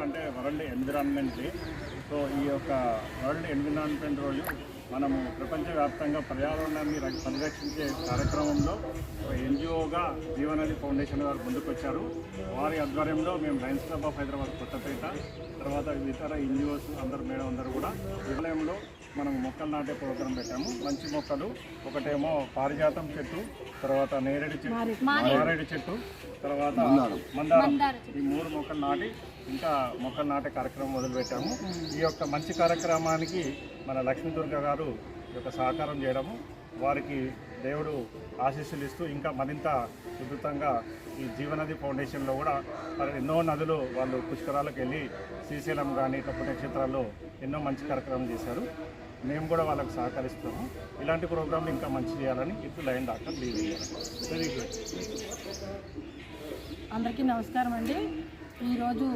అంటే world environment day. So ఈ యొక్క వరల్డ్ ఎన్విరాన్మెంట్ రోజు మనము ప్రపంచవ్యాప్తంగా పర్యావరణాన్ని పరిరక్షించే కార్యక్రమంలో ఎన్జిఓగా జీవనది ఫౌండేషన్ వారు ముందుకొచ్చారు. వారి ఆధ్వర్యంలో మేము Lions Club of Hyderabad Kothapet, తర్వాత ఇతర ఎన్జిఓస్ అందరూ కూడా విద్యాలయంలో మనం మొక్కలు నాటే ప్రోగ్రాం పెట్టాము. మంచి మొక్కలు, ఒకటేమో పారిజాతం చెట్టు, తర్వాత నేరేడు చెట్టు, తర్వాత మందారం, ఈ 3 మొక్కలు నాటి ఇంకా మొక్కలు నాటే కార్యక్రమం మొదలుపెట్టాము. ఈ యొక్క మంచి కార్యక్రమానికి మన లక్ష్మీదుర్గ గారు యొక్క సహకారం చేయడము, వారికి దేవుడు ఆశీస్సులు ఇస్తూ ఇంకా మరింత ఉధృతంగా ఈ జీవనది ఫౌండేషన్లో కూడా ఎన్నో నదులు వాళ్ళు పుష్కరాలకు వెళ్ళి శ్రీశైలం కానీ ఇట్లా పుణ్యక్షేత్రాల్లో ఎన్నో మంచి కార్యక్రమం చేశారు. మేము కూడా వాళ్ళకు సహకరిస్తాము. ఇలాంటి ప్రోగ్రాంలు ఇంకా మంచి చేయాలని ఇప్పుడు లయన్ డాక్టర్ లీవ్ చేయాలి. Very good. అందరికీ నమస్కారం అండి. ఈరోజు